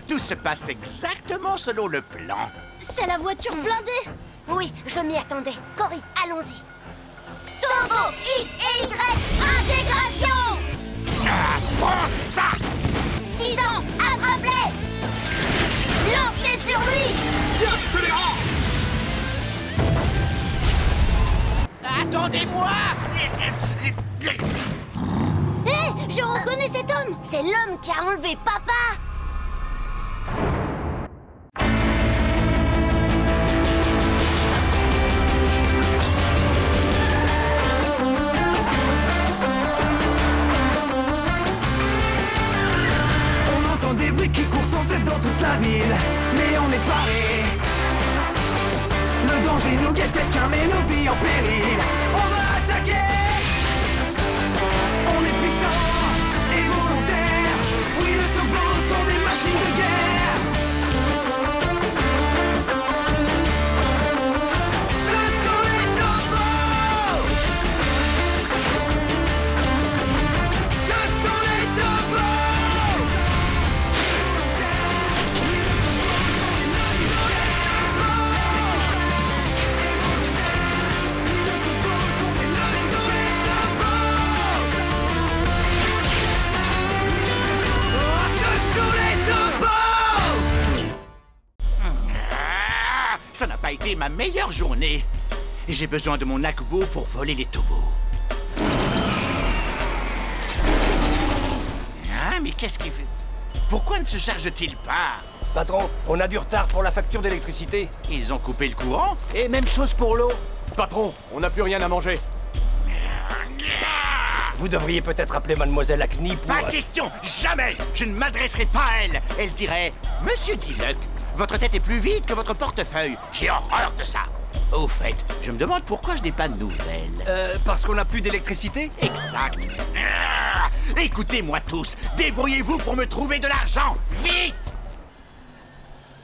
Tout se passe exactement selon le plan. C'est la voiture blindée. Oui, je m'y attendais. Cory, allons-y. Turbo X et Y, intégration. Ah, prends ça! Titan, attrape-les. Lance-les sur lui. Tiens, je te les rends! Attendez-moi! Hé, je reconnais cet homme. C'est l'homme qui a enlevé papa. On entend des bruits qui courent sans cesse dans toute la ville, mais on est paré. Le danger nous guette, quelqu'un met nos vies en péril. On va attaquer. On est puissant et volontaire. Oui, les Tobos sont des machines de guerre. Ce sont les Tobos. Ce sont les Tobos. Ça n'a pas été ma meilleure journée. J'ai besoin de mon Akbo pour voler les Tobos. Ah, mais qu'est-ce qu'il fait? Pourquoi ne se charge-t-il pas? Patron, on a du retard pour la facture d'électricité. Ils ont coupé le courant? Et même chose pour l'eau. Patron, on n'a plus rien à manger. Vous devriez peut-être appeler Mademoiselle Acne pour... Pas question! Jamais! Je ne m'adresserai pas à elle! Elle dirait: Monsieur Diluc, votre tête est plus vide que votre portefeuille. J'ai horreur de ça! Au fait, je me demande pourquoi je n'ai pas de nouvelles. Parce qu'on n'a plus d'électricité? Exact. Écoutez-moi tous, débrouillez-vous pour me trouver de l'argent! Vite!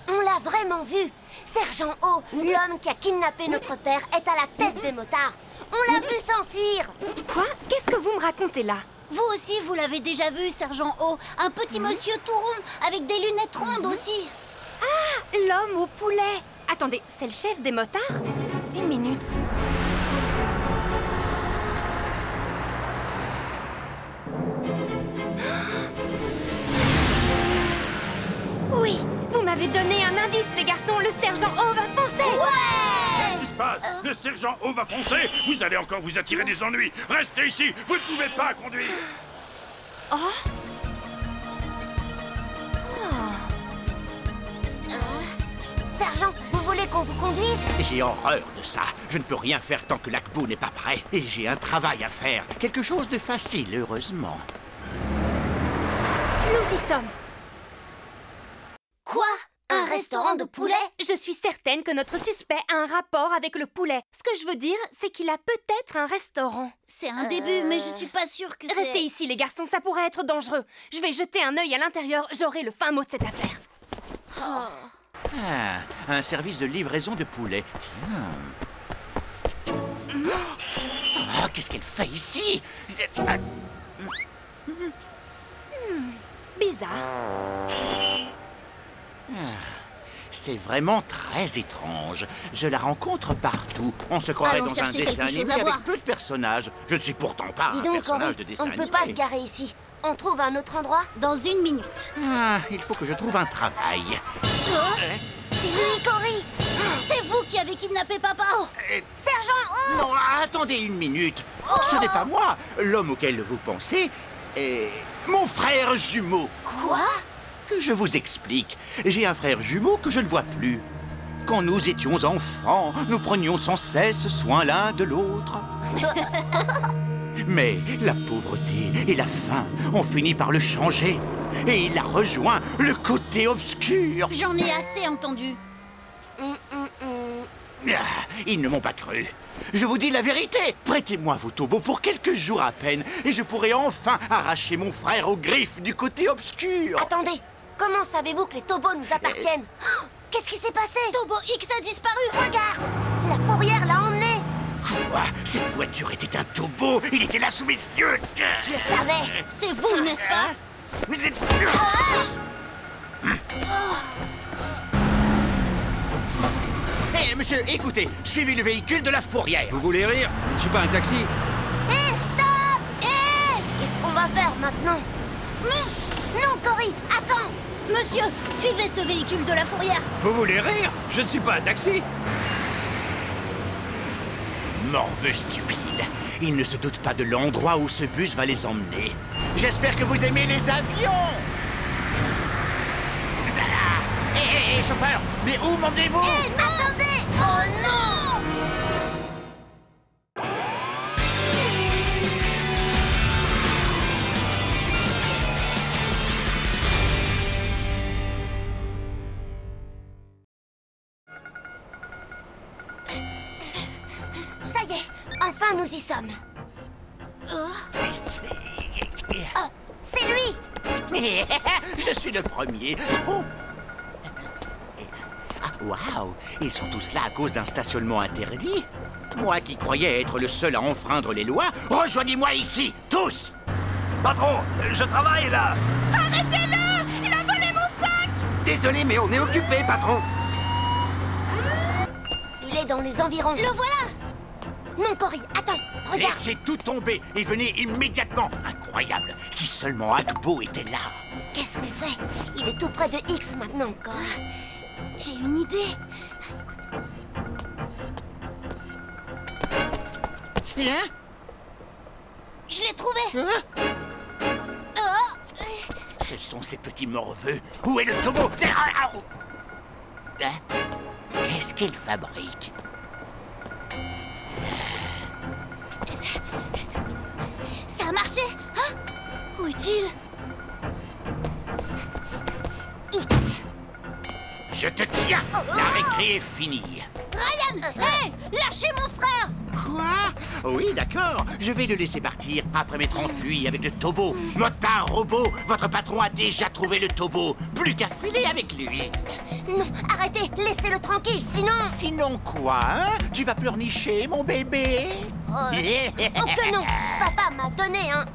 On l'a vraiment vu. Sergent O, l'homme qui a kidnappé notre père, est à la tête des motards. On l'a vu s'enfuir. Quoi? Qu'est-ce que vous me racontez là? Vous aussi, vous l'avez déjà vu, Sergent O. Un petit monsieur tout rond, avec des lunettes rondes aussi. Ah, l'homme au poulet. Attendez, c'est le chef des motards? Une minute. Oui, vous m'avez donné un indice, les garçons. Le sergent O va foncer. Ouais! Qu'est-ce qui se passe? Le sergent O va foncer. Vous allez encore vous attirer des ennuis. Restez ici, vous ne pouvez pas conduire. Sergent, vous voulez qu'on vous conduise? J'ai horreur de ça. Je ne peux rien faire tant que l'Akbo n'est pas prêt. Et j'ai un travail à faire. Quelque chose de facile, heureusement. Nous y sommes. Quoi? Un restaurant de poulet? Je suis certaine que notre suspect a un rapport avec le poulet. Ce que je veux dire, c'est qu'il a peut-être un restaurant. C'est un début, mais je suis pas sûre que c'est... Restez ici, les garçons, ça pourrait être dangereux. Je vais jeter un œil à l'intérieur, j'aurai le fin mot de cette affaire. Ah, un service de livraison de poulet. Tiens. Oh, qu'est-ce qu'elle fait ici? Bizarre. C'est vraiment très étrange. Je la rencontre partout. On se croirait Allons dans un chercher dessin quelque chose animé à boire. avec peu de personnages. Je ne suis pourtant pas Dis un donc, personnage Cory, de dessin on ne animé. peut pas se garer ici. On trouve un autre endroit? Dans une minute. Ah, il faut que je trouve un travail. C'est lui, Cory. C'est vous qui avez kidnappé papa. Sergent O! Non, attendez une minute. Ce n'est pas moi. L'homme auquel vous pensez est mon frère jumeau. Quoi? Que je vous explique. J'ai un frère jumeau que je ne vois plus. Quand nous étions enfants, nous prenions sans cesse soin l'un de l'autre. Mais la pauvreté et la faim ont fini par le changer. Et il a rejoint le côté obscur. J'en ai assez entendu. Ah, ils ne m'ont pas cru. Je vous dis la vérité. Prêtez-moi vos tobos pour quelques jours à peine, et je pourrai enfin arracher mon frère aux griffes du côté obscur. Attendez, comment savez-vous que les tobos nous appartiennent? Oh, qu'est-ce qui s'est passé? Tobo X a disparu. Regarde! La fourrière l'a emmené! Quoi? Cette voiture était un tobo. Il était là sous mes yeux. Je le savais. C'est vous, n'est-ce pas? Hé, monsieur, écoutez, suivez le véhicule de la fourrière. Vous voulez rire? Je ne suis pas un taxi. Hé, stop! Hé! Qu'est-ce qu'on va faire maintenant? Monte! Non, Cory, attends! Monsieur, suivez ce véhicule de la fourrière. Vous voulez rire? Je ne suis pas un taxi. Morveux stupide. Ils ne se doutent pas de l'endroit où ce bus va les emmener. J'espère que vous aimez les avions. Hé, chauffeur, mais où m'emmenez-vous? Attendez! Oh non! Ça y est, enfin nous y sommes. Oh, c'est lui! Je suis le premier. Oh. Ah, waouh! Ils sont tous là à cause d'un stationnement interdit? Moi qui croyais être le seul à enfreindre les lois, rejoignez-moi ici, tous! Patron, je travaille là. Arrêtez-le! Il a volé mon sac! Désolé, mais on est occupé, patron. Il est dans les environs. Le voilà! Non, Cory, attends, regarde! Laissez tout tomber et venez immédiatement! Incroyable! Si seulement Agbo était là! Qu'est-ce qu'on fait? Il est tout près de X maintenant, quoi. J'ai une idée. Hein? Je l'ai trouvé. Hein? Oh. Ce sont ces petits morveux. Où est le Tobo? Hein? Qu'est-ce qu'il fabrique? Ça a marché. Hein? Où est-il? X. Je te tiens! La récré est finie. Ryan! Hé! Lâchez mon frère! Quoi? Oui, d'accord. Je vais le laisser partir après m'être enfui avec le Tobo. Motard robot, votre patron a déjà trouvé le Tobo. Plus qu'à filer avec lui. Non, arrêtez, laissez-le tranquille, sinon... Sinon quoi, hein? Tu vas pleurnicher, mon bébé? Oh que non! Papa m'a donné un...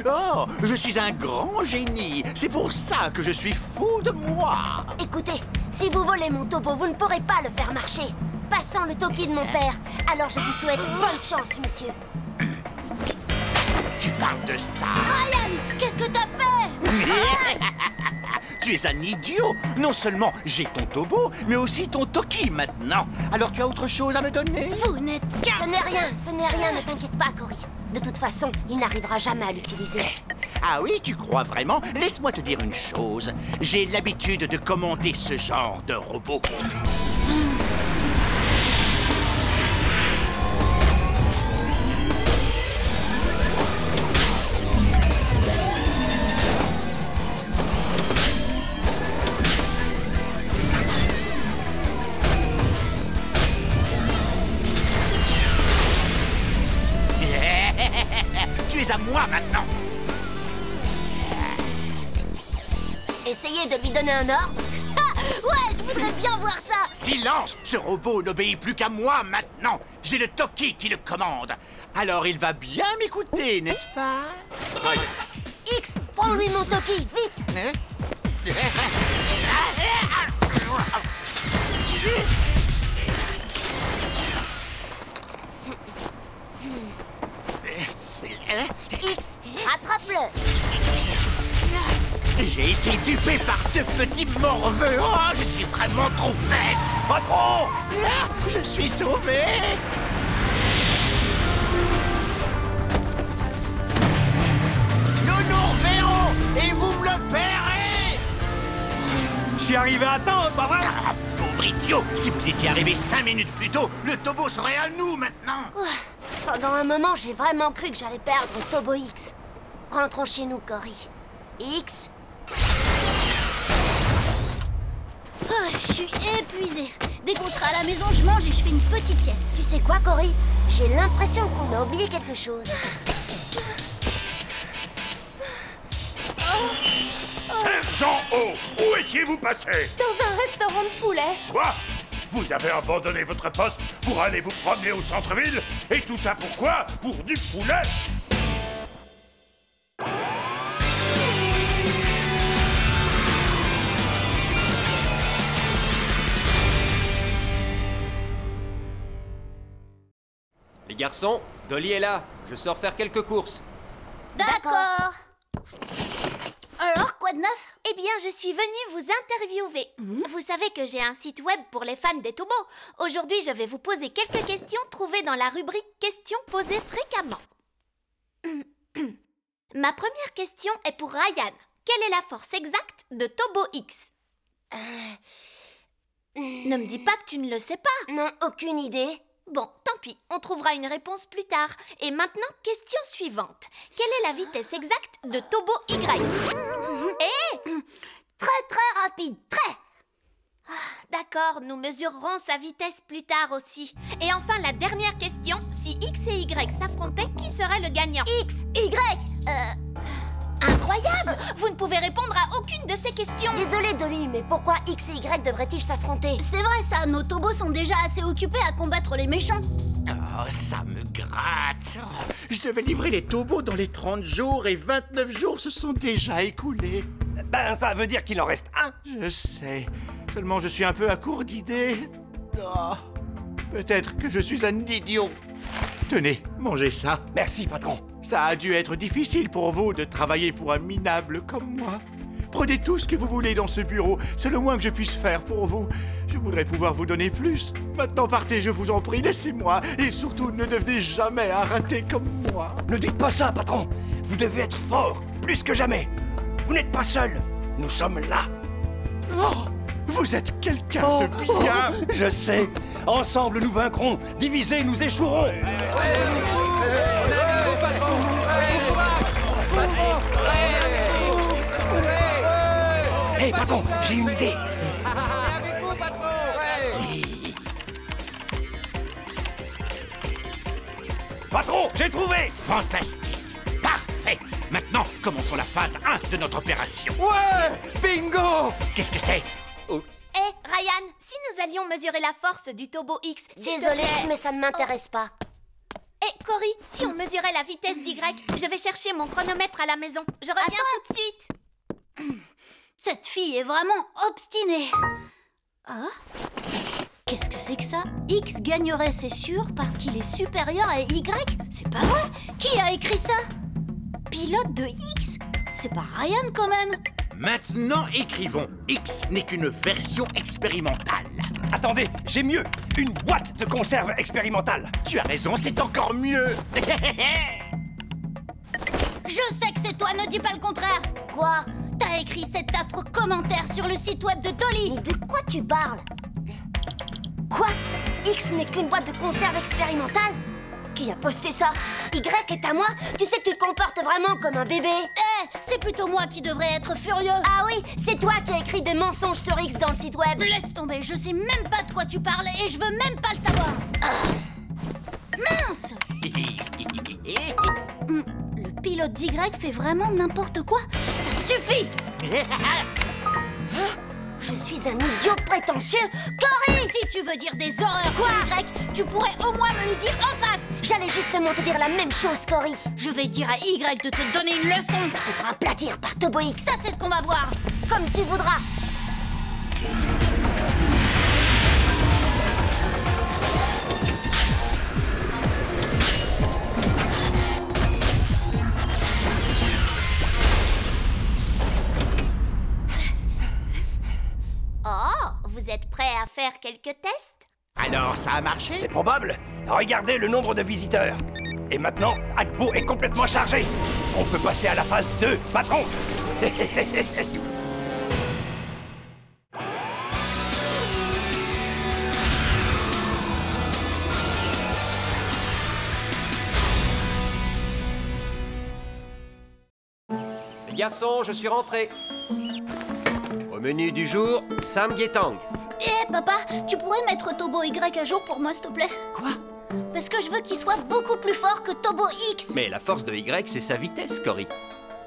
Oh, je suis un grand génie. C'est pour ça que je suis fou de moi. Écoutez, si vous volez mon Tobo, vous ne pourrez pas le faire marcher. Passant le Toki de mon père. Alors je vous souhaite bonne chance, monsieur. Tu parles de ça? Ryan! Qu'est-ce que t'as fait? Tu es un idiot. Non seulement j'ai ton Tobo, mais aussi ton Toki maintenant. Alors tu as autre chose à me donner? Vous n'êtes qu'un... Ce n'est rien, ne t'inquiète pas, Cory. De toute façon, il n'arrivera jamais à l'utiliser. Ah oui, tu crois vraiment? Laisse-moi te dire une chose. J'ai l'habitude de commander ce genre de robot. Tu es à moi maintenant. Essayez de lui donner un ordre. Ouais, je voudrais bien voir ça! Silence! Ce robot n'obéit plus qu'à moi maintenant. J'ai le Toki qui le commande. Alors il va bien m'écouter, n'est-ce pas? X, prends-lui mon Toki, vite! Hein? X, rattrape-le! J'ai été dupé par deux petits morveux. Oh, je suis vraiment trop bête. Patron! Ah, je suis sauvé. Nous nous reverrons et vous me le paierez. Je suis arrivé à temps, pas vrai? Ah, pauvre idiot. Si vous étiez arrivé 5 minutes plus tôt, le Tobo serait à nous maintenant. Pendant un moment, j'ai vraiment cru que j'allais perdre Tobo X. Rentrons chez nous, Cory. X. Oh, je suis épuisée. Dès qu'on sera à la maison, je mange et je fais une petite sieste. Tu sais quoi, Cory? J'ai l'impression qu'on a oublié quelque chose. Sergent O, où étiez-vous passé? Dans un restaurant de poulet. Quoi? Vous avez abandonné votre poste pour aller vous promener au centre-ville? Et tout ça pourquoi? Pour du poulet? Les garçons, Dolly est là. Je sors faire quelques courses. D'accord. Alors, quoi de neuf? Eh bien, je suis venue vous interviewer. Vous savez que j'ai un site web pour les fans des Tobos. Aujourd'hui, je vais vous poser quelques questions trouvées dans la rubrique Questions posées fréquemment. Ma première question est pour Ryan. Quelle est la force exacte de Tobo X? Ne me dis pas que tu ne le sais pas. Non, aucune idée. Bon, tant pis, on trouvera une réponse plus tard. Et maintenant, question suivante. Quelle est la vitesse exacte de Tobo Y? Très très rapide, très. D'accord, nous mesurerons sa vitesse plus tard aussi. Et enfin, la dernière question. Si X et Y s'affrontaient, qui serait le gagnant? X, Y. Incroyable! Vous ne pouvez répondre à aucune de ces questions. Désolée, Dolly, mais pourquoi X et Y devraient-ils s'affronter? C'est vrai ça, nos Tobos sont déjà assez occupés à combattre les méchants. Oh, ça me gratte. Oh, je devais livrer les Tobos dans les 30 jours et 29 jours se sont déjà écoulés. Ben, ça veut dire qu'il en reste un. Je sais. Seulement, je suis un peu à court d'idées. Oh, peut-être que je suis un idiot. Tenez, mangez ça. Merci, patron. Ça a dû être difficile pour vous de travailler pour un minable comme moi. Prenez tout ce que vous voulez dans ce bureau. C'est le moins que je puisse faire pour vous. Je voudrais pouvoir vous donner plus. Maintenant, partez, je vous en prie, laissez-moi. Et surtout, ne devenez jamais un raté comme moi. Ne dites pas ça, patron. Vous devez être fort, plus que jamais. Vous n'êtes pas seul. Nous sommes là. Oh, vous êtes quelqu'un de bien. Je sais. Ensemble, nous vaincrons. Divisés, nous échouerons. Hé, patron, j'ai une idée. Patron, j'ai trouvé. Fantastique. Parfait. Maintenant, commençons la phase 1 de notre opération. Ouais, bingo. Qu'est-ce que c'est? Ryan, si nous allions mesurer la force du Tobo X, s'il te Désolée, plaît. mais ça ne m'intéresse pas. Cory, si on mesurait la vitesse d'Y, je vais chercher mon chronomètre à la maison. Je reviens tout de suite. Cette fille est vraiment obstinée. Ah? Qu'est-ce que c'est que ça? X gagnerait, c'est sûr, parce qu'il est supérieur à Y? C'est pas vrai. Qui a écrit ça? Pilote de X? C'est pas Ryan quand même. Maintenant, écrivons. X n'est qu'une version expérimentale. Attendez, j'ai mieux. Une boîte de conserve expérimentale. Tu as raison, c'est encore mieux. Je sais que c'est toi, ne dis pas le contraire. Quoi? T'as écrit cet affreux commentaire sur le site web de Dolly. Mais de quoi tu parles? Quoi? X n'est qu'une boîte de conserve expérimentale? Qui a posté ça? Y est à moi? Tu sais que tu te comportes vraiment comme un bébé. C'est plutôt moi qui devrais être furieux. Ah oui, c'est toi qui as écrit des mensonges sur X dans le site web. Laisse tomber, je sais même pas de quoi tu parles et je veux même pas le savoir. Mince. Le pilote d'Y fait vraiment n'importe quoi. Ça suffit. Je suis un idiot prétentieux. Cory! Si tu veux dire des horreurs sur Y, tu pourrais au moins me le dire en face. J'allais justement te dire la même chose, Cory. Je vais dire à Y de te donner une leçon. Je se fera aplatir par Tobo X. Ça, c'est ce qu'on va voir. Comme tu voudras. Vous êtes prêts à faire quelques tests? Alors, ça a marché? C'est probable. Regardez le nombre de visiteurs. Et maintenant, Agbo est complètement chargé. On peut passer à la phase 2, patron. Les garçons, je suis rentré. Au menu du jour, Sam Guetang. Papa, tu pourrais mettre Tobo Y à jour pour moi, s'il te plaît? Quoi? Parce que je veux qu'il soit beaucoup plus fort que Tobo X. Mais la force de Y, c'est sa vitesse, Cory.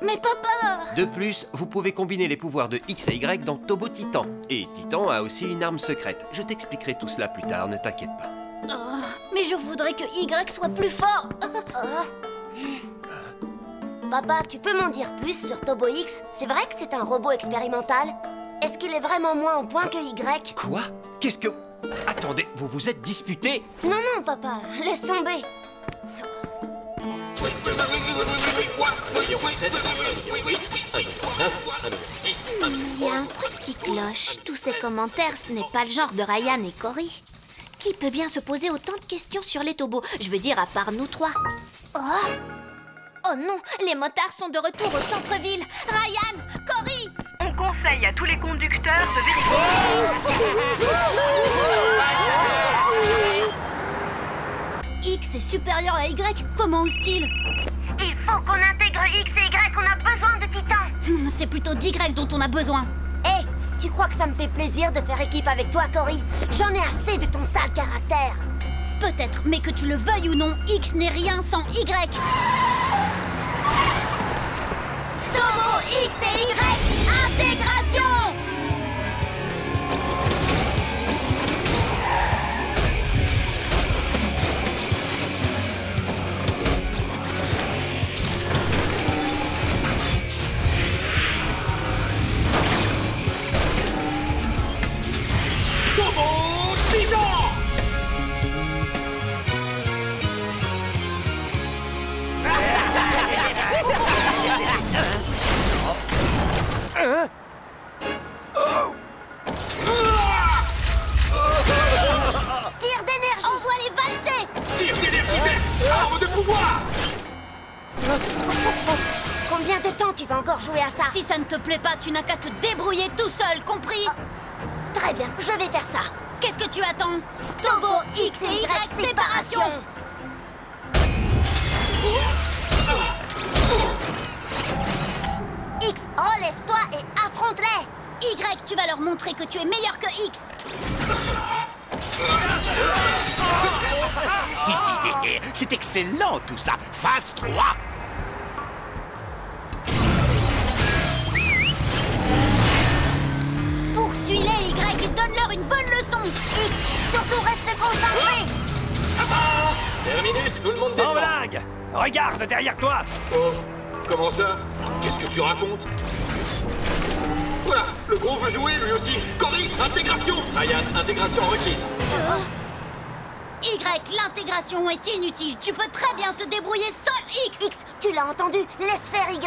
Mais papa... De plus, vous pouvez combiner les pouvoirs de X et Y dans Tobo Titan. Et Titan a aussi une arme secrète. Je t'expliquerai tout cela plus tard, ne t'inquiète pas. Oh, mais je voudrais que Y soit plus fort. Papa, tu peux m'en dire plus sur Tobo X? C'est vrai que c'est un robot expérimental? Est-ce qu'il est vraiment moins au point que Y? Quoi? Qu'est-ce que... Attendez, vous vous êtes disputés? Non, non, papa, laisse tomber. Il y a un truc qui cloche. Tous ces commentaires, ce n'est pas le genre de Ryan et Cory. Qui peut bien se poser autant de questions sur les tobos? Je veux dire, à part nous trois. Oh non, les motards sont de retour au centre-ville. Ryan, Cory! On conseille à tous les conducteurs de vérifier. X est supérieur à Y, comment ose-t-il? Il faut qu'on intègre X et Y, on a besoin de Titans. C'est plutôt d'Y dont on a besoin. Hé, tu crois que ça me fait plaisir de faire équipe avec toi, Cory? J'en ai assez de ton sale caractère. Peut-être, mais que tu le veuilles ou non, X n'est rien sans Y. Tobo, X et Y, intégration! Tobo Titan! Tire d'énergie! Envoie les valser! Tire d'énergie verte! Arme de pouvoir! Combien de temps tu vas encore jouer à ça? Si ça ne te plaît pas, tu n'as qu'à te débrouiller tout seul, compris? Très bien, je vais faire ça. Qu'est-ce que tu attends? Tobo, X et Y, séparation! X, relève-toi et affronte-les! Y, tu vas leur montrer que tu es meilleur que X. C'est excellent tout ça. Phase 3. Poursuis-les, Y, et donne-leur une bonne leçon. X, surtout reste concentré! Terminus, tout le monde Sans descend. blague! Regarde derrière toi! Oh, comment ça? Qu'est-ce que tu racontes? Voilà, le gros veut jouer lui aussi. Cory, intégration! Ryan, intégration requise. Y, l'intégration est inutile. Tu peux très bien te débrouiller sans X. X, tu l'as entendu? Laisse faire Y!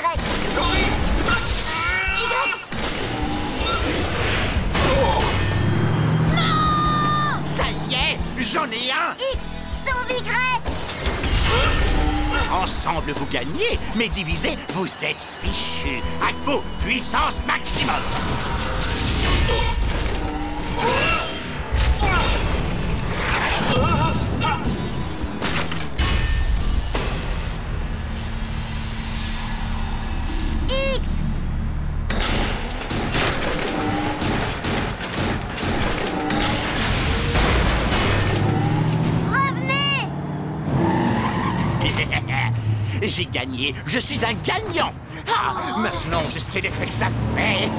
Cory! Y! Ça y est, j'en ai un. X, sauve Y! Ensemble, vous gagnez, mais divisés, vous êtes fichus. Agbo, puissance maximum. X! Revenez! J'ai gagné, je suis un gagnant. Ah, maintenant, je sais l'effet que ça fait.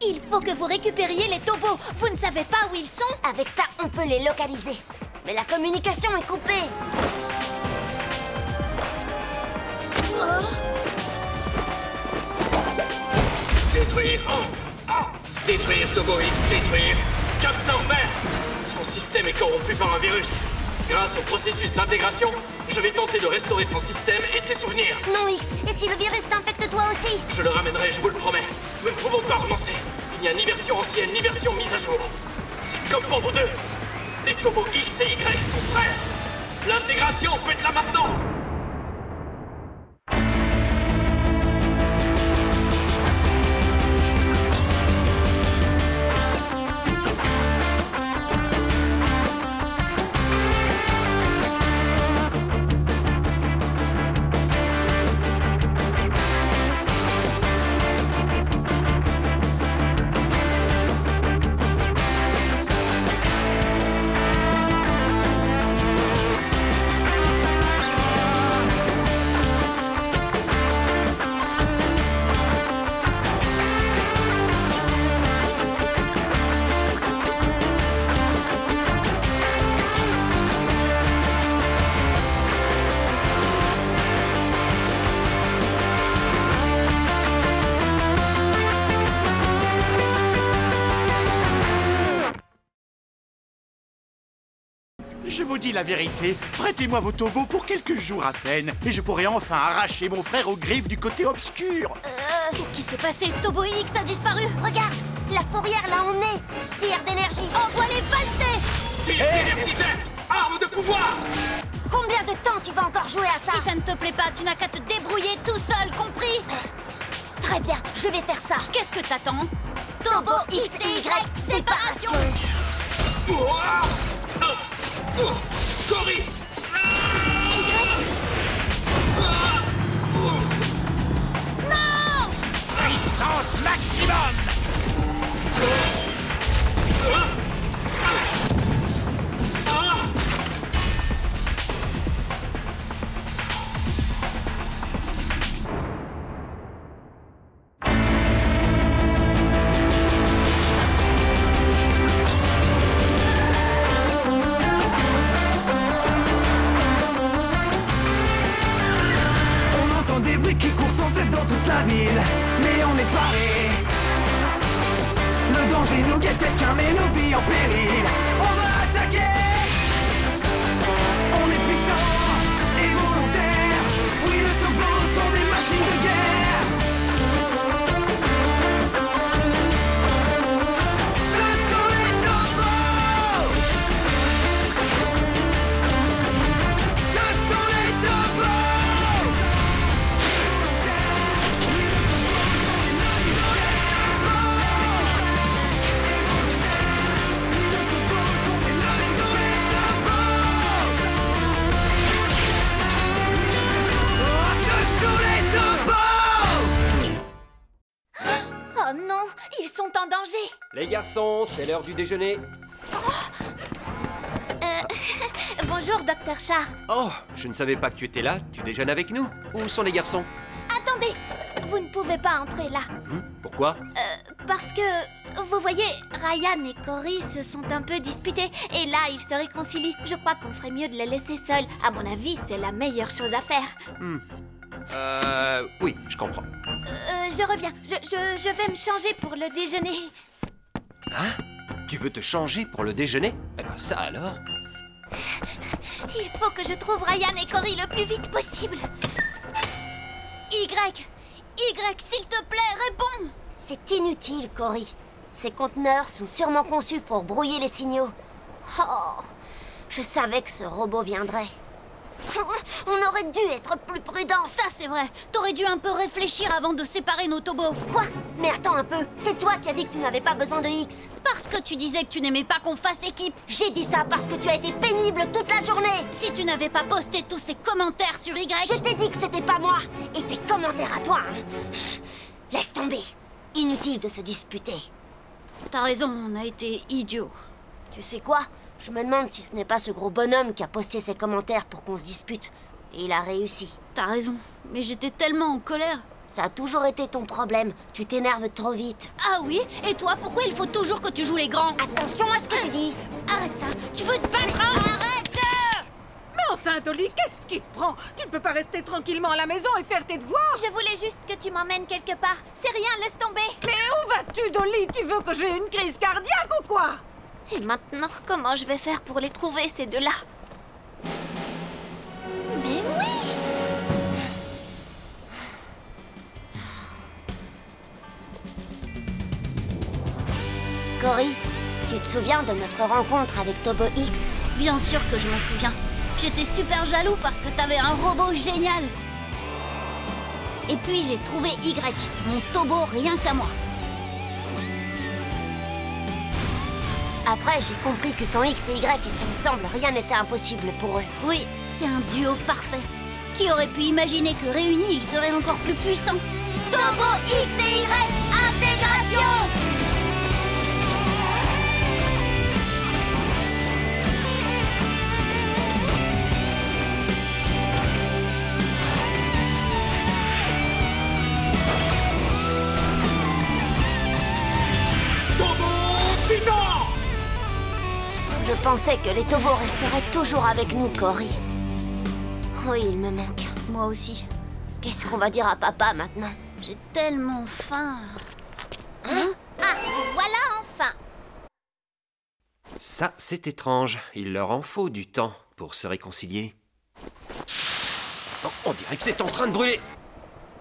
Il faut que vous récupériez les tobos. Vous ne savez pas où ils sont? Avec ça, on peut les localiser. Mais la communication est coupée. Détruire. Détruire Tobo X, détruire. Capteur vert. Son système est corrompu par un virus. Grâce au processus d'intégration, je vais tenter de restaurer son système et ses souvenirs. Non, X, et si le virus t'infecte toi aussi? Je le ramènerai, je vous le promets. Nous ne pouvons pas renoncer. Il n'y a ni version ancienne, ni version mise à jour. C'est comme pour vous deux. Les Tobo X et Y sont frères. L'intégration, faites-la maintenant. Je vous dis la vérité, prêtez-moi vos tobos pour quelques jours à peine, et je pourrai enfin arracher mon frère aux griffes du côté obscur. Qu'est-ce qui s'est passé? Tobo X a disparu. Regarde, la fourrière là en est. Tir d'énergie. Envoie les falsés. Tir d'énergie, arme de pouvoir. Combien de temps tu vas encore jouer à ça? Si ça ne te plaît pas, tu n'as qu'à te débrouiller tout seul, compris? Très bien, je vais faire ça. Qu'est-ce que t'attends? Tobo X et Y, séparation. Cory! Non! Puissance maximum! Des bruits qui courent sans cesse dans toute la ville, mais on est paré. Le danger nous guette, quelqu'un met nos vies en péril. On va attaquer. On est puissants et volontaires. Oui, les tobos sont des machines de guerre. Ce sont les tobos. Ce sont les tobos. Oh non, ils sont en danger. Les garçons, c'est l'heure du déjeuner. Bonjour, Dr. Char. Oh, je ne savais pas que tu étais là. Tu déjeunes avec nous? Où sont les garçons? Attendez, vous ne pouvez pas entrer là. Pourquoi? Parce que, vous voyez, Ryan et Cory se sont un peu disputés. Et là, ils se réconcilient. Je crois qu'on ferait mieux de les laisser seuls. À mon avis, c'est la meilleure chose à faire. Oui, je comprends. Je reviens. Je vais me changer pour le déjeuner. Hein? Tu veux te changer pour le déjeuner? Eh ben ça alors. Il faut que je trouve Ryan et Cory le plus vite possible. Y, s'il te plaît, réponds. C'est inutile, Cory. Ces conteneurs sont sûrement conçus pour brouiller les signaux. Oh, je savais que ce robot viendrait. On aurait dû être plus prudent. Ça, c'est vrai. T'aurais dû un peu réfléchir avant de séparer nos tobos. Quoi? Mais attends un peu. C'est toi qui as dit que tu n'avais pas besoin de X. Parce que tu disais que tu n'aimais pas qu'on fasse équipe. J'ai dit ça parce que tu as été pénible toute la journée. Si tu n'avais pas posté tous ces commentaires sur Y... Je t'ai dit que c'était pas moi. Et tes commentaires à toi, hein. Laisse tomber. Inutile de se disputer. T'as raison, on a été idiots. Tu sais quoi? Je me demande si ce n'est pas ce gros bonhomme qui a posté ses commentaires pour qu'on se dispute. Et il a réussi. T'as raison, mais j'étais tellement en colère. Ça a toujours été ton problème. Tu t'énerves trop vite. Ah oui? Et toi, pourquoi il faut toujours que tu joues les grands? Attention à ce que tu dis. Arrête ça. Tu veux te battre, hein? Arrête! Mais enfin, Dolly, qu'est-ce qui te prend? Tu ne peux pas rester tranquillement à la maison et faire tes devoirs. Je voulais juste que tu m'emmènes quelque part. C'est rien, laisse tomber. Mais où vas-tu, Dolly? Tu veux que j'ai une crise cardiaque ou quoi? Et maintenant, comment je vais faire pour les trouver, ces deux-là? Mais oui! Cory, tu te souviens de notre rencontre avec Tobo X? Bien sûr que je m'en souviens. J'étais super jaloux parce que t'avais un robot génial. Et puis j'ai trouvé Y, mon Tobo rien qu'à moi. Après, j'ai compris que quand X et Y étaient ensemble, rien n'était impossible pour eux. Oui, c'est un duo parfait. Qui aurait pu imaginer que réunis, ils seraient encore plus puissants? Tobo X et Y, intégration! Je pensais que les tobos resteraient toujours avec nous, Cory. Oui, il me manque. Moi aussi. Qu'est-ce qu'on va dire à papa maintenant? J'ai tellement faim. Hein? Ah, vous voilà enfin! Ça, c'est étrange. Il leur en faut du temps pour se réconcilier. Oh, on dirait que c'est en train de brûler.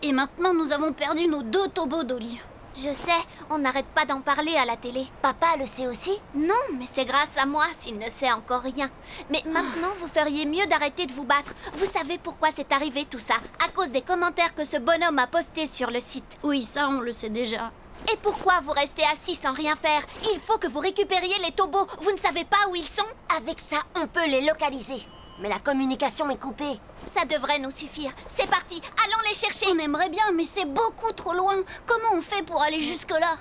Et maintenant, nous avons perdu nos 2 Tobos, Dolly. Je sais, on n'arrête pas d'en parler à la télé. Papa le sait aussi? Non, mais c'est grâce à moi s'il ne sait encore rien. Mais maintenant, vous feriez mieux d'arrêter de vous battre. Vous savez pourquoi c'est arrivé tout ça? À cause des commentaires que ce bonhomme a postés sur le site. Oui, ça, on le sait déjà. Et pourquoi vous restez assis sans rien faire? Il faut que vous récupériez les Tobos. Vous ne savez pas où ils sont? Avec ça, on peut les localiser. Mais la communication est coupée. Ça devrait nous suffire. C'est parti, allons les chercher. On aimerait bien, mais c'est beaucoup trop loin. Comment on fait pour aller jusque-là?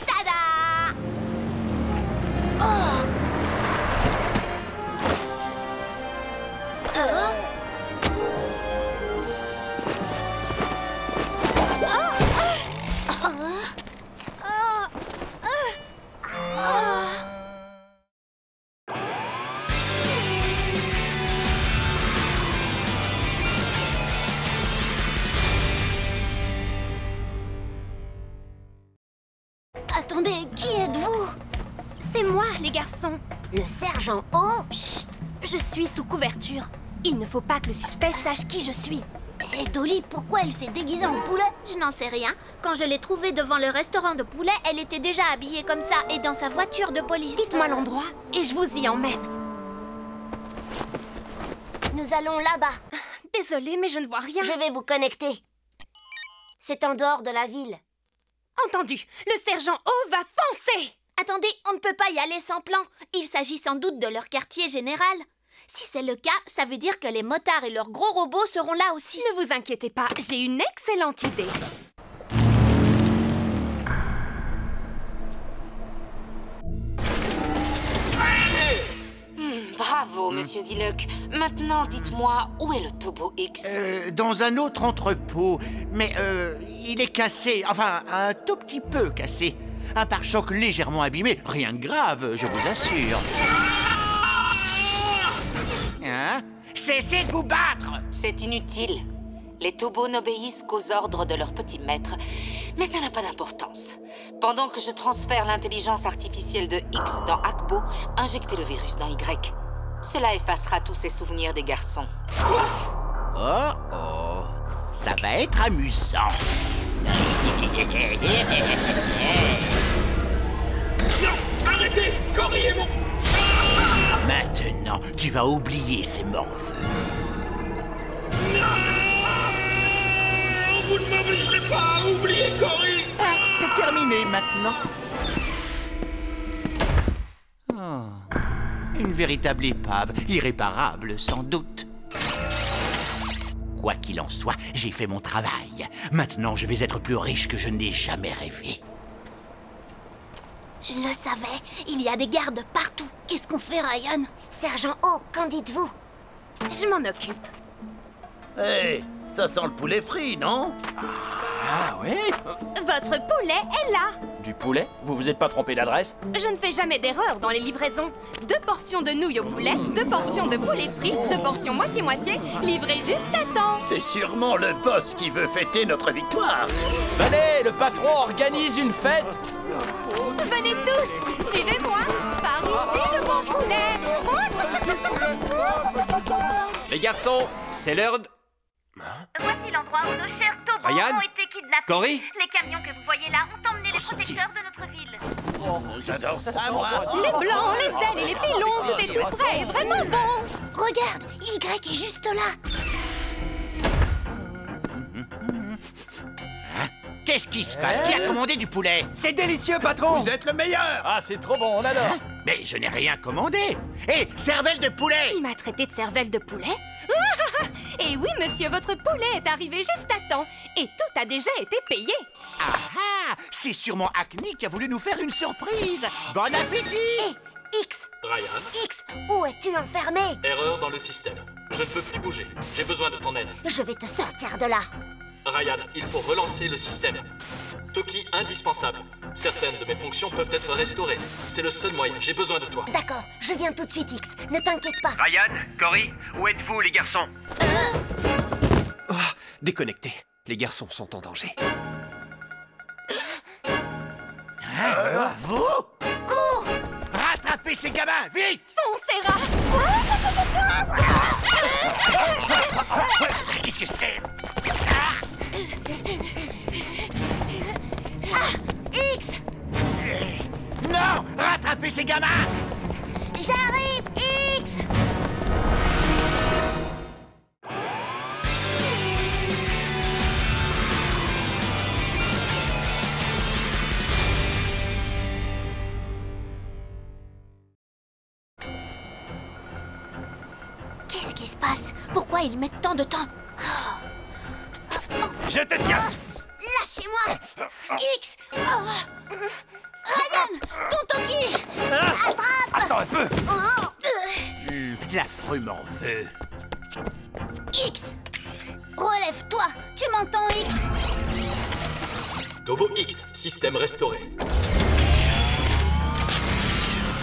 Tada! Attendez, qui êtes-vous? C'est moi, les garçons. Le sergent O? Chut! Je suis sous couverture. Il ne faut pas que le suspect sache qui je suis. Et Dolly, pourquoi elle s'est déguisée en poulet? Je n'en sais rien. Quand je l'ai trouvée devant le restaurant de poulet, elle était déjà habillée comme ça et dans sa voiture de police. Dites-moi l'endroit et je vous y emmène. Nous allons là-bas. Désolée, mais je ne vois rien. Je vais vous connecter. C'est en dehors de la ville. Entendu. Le sergent O va foncer. Attendez, on ne peut pas y aller sans plan. Il s'agit sans doute de leur quartier général. Si c'est le cas, ça veut dire que les motards et leurs gros robots seront là aussi. Ne vous inquiétez pas, j'ai une excellente idée. Bravo, Monsieur Diluc. Maintenant, dites-moi, où est le Tobo X? Dans un autre entrepôt. Mais il est cassé. Enfin, un tout petit peu cassé. Un pare-choc légèrement abîmé. Rien de grave, je vous assure. Hein? Cessez de vous battre! C'est inutile. Les Tobos n'obéissent qu'aux ordres de leur petit maître. Mais ça n'a pas d'importance. Pendant que je transfère l'intelligence artificielle de X dans Akpo, injectez le virus dans Y. Cela effacera tous ces souvenirs des garçons. Oh oh, ça va être amusant. Non, arrêtez! Cory est mon... Maintenant, tu vas oublier ces morveux. Non! Vous ne m'obligerez pas à oublier Cory! Ah, c'est terminé maintenant. Oh, une véritable épave, irréparable sans doute. Quoi qu'il en soit, j'ai fait mon travail. Maintenant, je vais être plus riche que je n'ai jamais rêvé. Je le savais, il y a des gardes partout. Qu'est-ce qu'on fait, Ryan? Sergent O, qu'en dites-vous? Je m'en occupe. Hé, ça sent le poulet frit, non? Ah oui? Votre poulet est là. Du poulet? Vous vous êtes pas trompé d'adresse? Je ne fais jamais d'erreur dans les livraisons. 2 portions de nouilles au poulet, 2 portions de poulet frit, 2 portions moitié-moitié, livrées juste à temps. C'est sûrement le boss qui veut fêter notre victoire. Venez, le patron organise une fête. Venez tous, suivez-moi. Par ici, le bon poulet. Les garçons, c'est l'heure de... Voici l'endroit où nos chers Tobos Ryan? ont été kidnappés. Cory? Les camions que vous voyez là ont emmené les protecteurs de notre ville. Oh, j'adore ça, moi. Les blancs, les ailes et les pilons, tout est tout prêt et vraiment bon. Regarde, Y est juste là. Qu'est-ce qui se passe? Qui a commandé du poulet? C'est délicieux, patron. Vous êtes le meilleur. Ah, c'est trop bon, on adore. Hein? Mais je n'ai rien commandé. Hé, cervelle de poulet! Il m'a traité de cervelle de poulet. Et oui, monsieur, votre poulet est arrivé juste à temps. Et tout a déjà été payé. Ah ah! C'est sûrement Acne qui a voulu nous faire une surprise. Bon appétit! X! Ryan? X! Où es-tu enfermé? Erreur dans le système. Je ne peux plus bouger. J'ai besoin de ton aide. Je vais te sortir de là. Ryan, il faut relancer le système. Toki indispensable. Certaines de mes fonctions peuvent être restaurées. C'est le seul moyen. J'ai besoin de toi. D'accord, je viens tout de suite, X. Ne t'inquiète pas. Ryan, Cory, où êtes-vous, les garçons? Oh, déconnectés. Les garçons sont en danger. Hein? Vous? Cours! Rattrapez rattrapez ces gamins, vite! Foncera! Qu'est-ce que c'est? X! Non! Rattrapez ces gamins! J'arrive, X! Qu'est-ce qui se passe? Pourquoi ils mettent tant de temps? Je te tiens! Lâchez-moi! X! Oh. Ryan! Ton Toki! Attrape! Attends un peu! L'affreux m'en veut. X! Relève-toi! Tu m'entends, X? Tobo X, système restauré.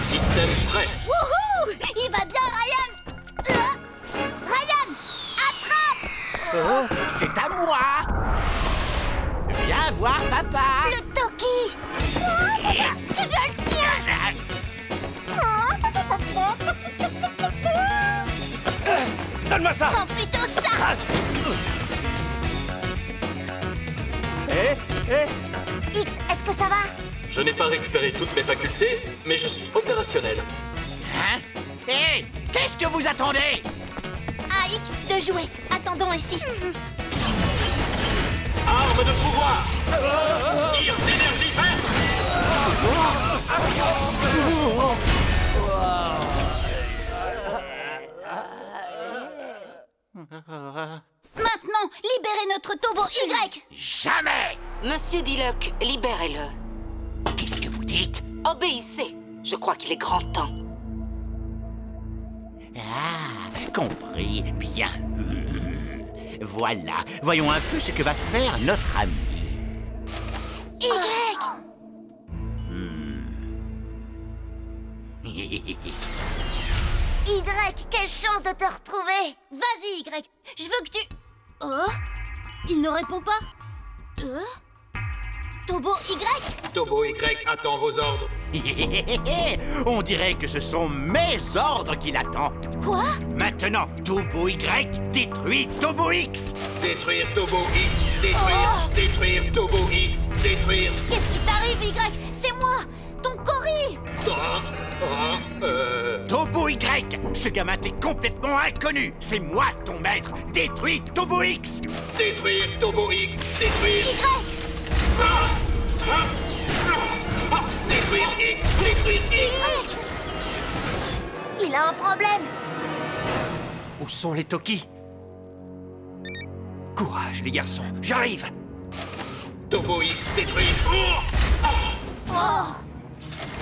Système prêt. Wouhou! Il va bien, Ryan! Ryan! Attrape! C'est à moi! Viens voir papa! Le Toki! Je le tiens! Donne-moi ça! Prends plutôt ça! X, est-ce que ça va? Je n'ai pas récupéré toutes mes facultés, mais je suis opérationnel. Hein? Hé! Qu'est-ce que vous attendez? À X de jouer. Attendons ici. Arme de pouvoir! Tir d'énergie verte! Maintenant, libérez notre Tobo Y! Jamais! Monsieur Diluc, libérez-le. Qu'est-ce que vous dites? Obéissez. Je crois qu'il est grand temps. Ah, compris. Bien. Voilà. Voyons un peu ce que va faire notre ami. Y, quelle chance de te retrouver! Vas-y, Y. Je veux que tu... Oh? Il ne répond pas. Tobo Y? Tobo Y attend vos ordres. On dirait que ce sont mes ordres qu'il attend. Quoi? Maintenant, Tobo Y détruit Tobo X. Détruire Tobo X, détruire, détruire Tobo X, détruire. Qu'est-ce qui t'arrive, Y? C'est moi, ton Cory! Tobo Y, ce gamin t'est complètement inconnu. C'est moi ton maître. Détruis Tobo X. Détruire Tobo X, détruire. Détruire X, détruire X. Il a un problème. Où sont les Toki? Courage, les garçons, j'arrive! Tobo X, détruire.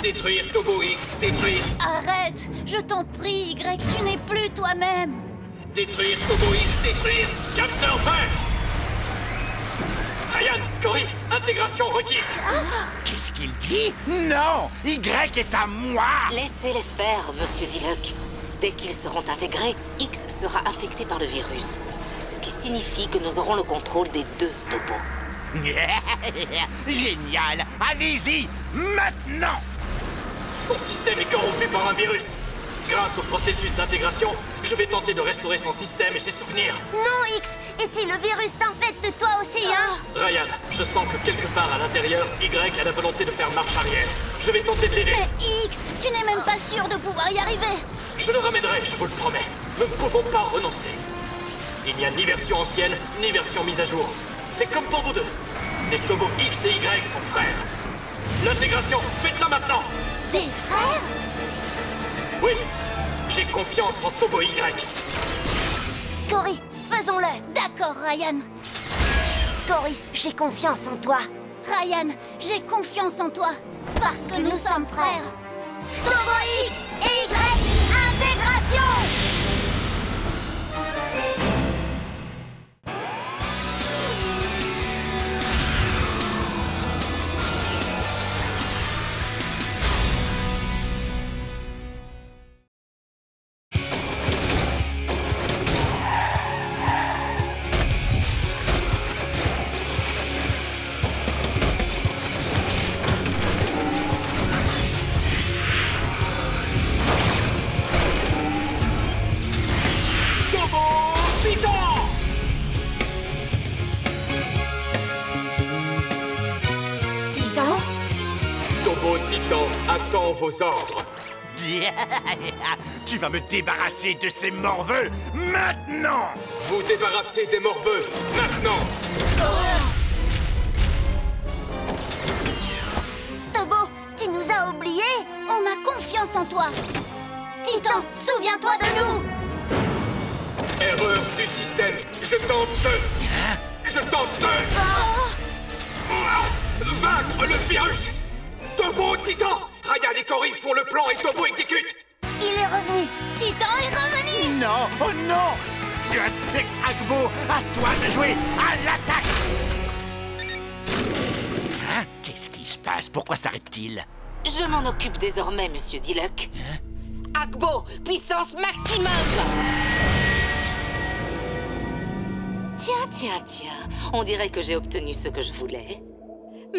Détruire Tobo X, détruire. Arrête! Je t'en prie, Y, tu n'es plus toi-même! Détruire Tobo X, détruire. Capteur vert. Ryan, Cory, intégration requise. Qu'est-ce qu'il dit? Non! Y est à moi! Laissez-les faire, monsieur Diluc. Dès qu'ils seront intégrés, X sera infecté par le virus. Ce qui signifie que nous aurons le contrôle des deux Tobos. Génial! Allez-y! Maintenant! Son système est corrompu par un virus. Grâce au processus d'intégration, je vais tenter de restaurer son système et ses souvenirs. Non, X! Et si le virus t'infecte toi aussi, hein? Ryan, je sens que quelque part à l'intérieur, Y a la volonté de faire marche arrière. Je vais tenter de l'aider. Mais X, tu n'es même pas sûr de pouvoir y arriver! Je le ramènerai, je vous le promets. Nous ne pouvons pas renoncer. Il n'y a ni version ancienne, ni version mise à jour. C'est comme pour vous deux. Les Tobos X et Y sont frères. L'intégration, faites-la maintenant! Des frères? Oui, j'ai confiance en Tobo Y. Cory, faisons-le! D'accord, Ryan. Cory, j'ai confiance en toi. Ryan, j'ai confiance en toi. Parce que nous sommes frères. Tobo X et Y, intégration! Tobo Titan attend vos ordres. Tu vas me débarrasser de ces morveux maintenant! Vous débarrassez des morveux maintenant! Tobo, tu nous as oubliés? On a confiance en toi. Titan, souviens-toi de nous. Erreur du système. Je tente de vaincre le virus. Tobo Titan. Ryan et Cory font le plan et Tobo exécute. Il est revenu. Titan est revenu. Non, oh non! Agbo, à toi de jouer à l'attaque! Hein? Qu'est-ce qui se passe? Pourquoi s'arrête-t-il? Je m'en occupe désormais, Monsieur Diluc. Agbo, puissance maximum! Tiens, on dirait que j'ai obtenu ce que je voulais.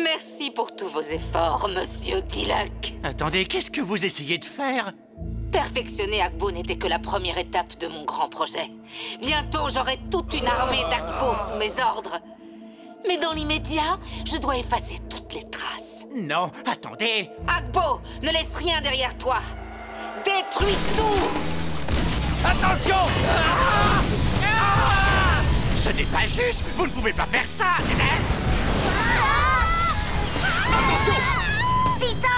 Merci pour tous vos efforts, Monsieur Diluc. Attendez, qu'est-ce que vous essayez de faire? Perfectionner Agbo n'était que la première étape de mon grand projet. Bientôt, j'aurai toute une armée d'Agbo sous mes ordres. Mais dans l'immédiat, je dois effacer toutes les traces. Non, attendez! Agbo, ne laisse rien derrière toi. Détruis tout! Attention! Ce n'est pas juste! Vous ne pouvez pas faire ça! Attention! Titan!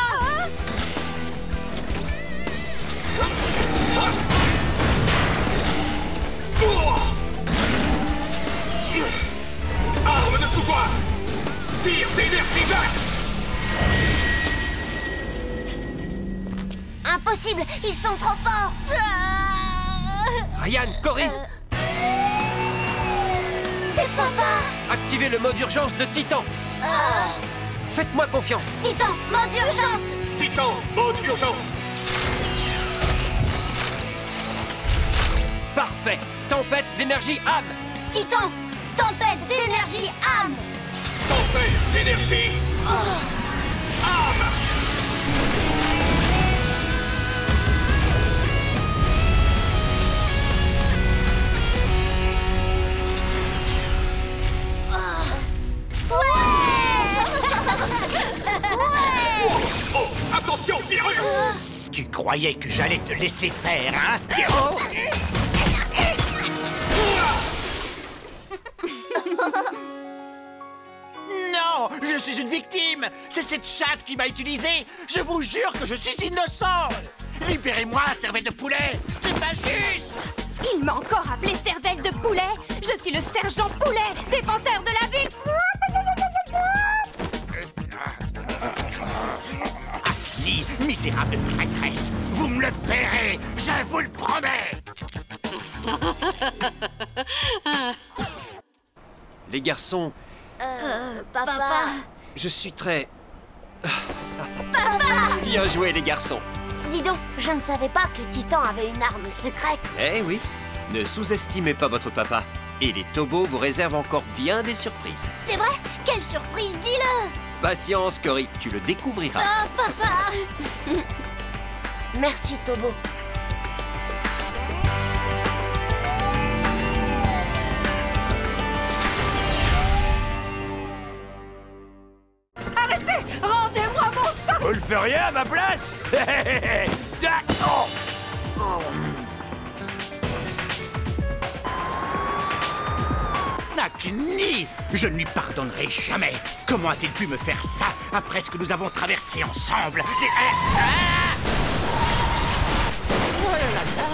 Arme de pouvoir! Tire d'énergie back! Impossible! Ils sont trop forts! Ryan, Cory, C'est papa. activez le mode urgence de Titan. Faites-moi confiance. Titan, mode urgence. Titan, mode urgence! Parfait. Tempête d'énergie âme. Titan, tempête d'énergie âme. Tempête d'énergie! Arme! Oh, attention, virus! Tu croyais que j'allais te laisser faire, hein? Non! Je suis une victime! C'est cette chatte qui m'a utilisé! Je vous jure que je suis innocent! Libérez-moi, cervelle de poulet! C'est pas juste! Il m'a encore appelé cervelle de poulet. Je suis le sergent Poulet, défenseur de la ville. Ni misérable traîtresse! Vous me le paierez! Je vous le promets! Les garçons, Papa. je suis très... Papa. Bien joué, les garçons. Dis donc, je ne savais pas que Titan avait une arme secrète. Eh oui, ne sous-estimez pas votre papa. Et les Tobos vous réservent encore bien des surprises. C'est vrai? Quelle surprise, dis-le. Patience, Cory, tu le découvriras. Oh, papa. Merci, Tobo. Arrêtez! Rendez-moi mon sang! Vous le feriez à ma place? Oh. Nakni! Je ne lui pardonnerai jamais! Comment a-t-il pu me faire ça après ce que nous avons traversé ensemble? Oh là là là.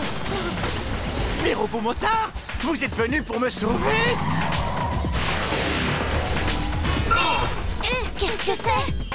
Les robots motards! Vous êtes venus pour me sauver? Qu'est-ce que c'est?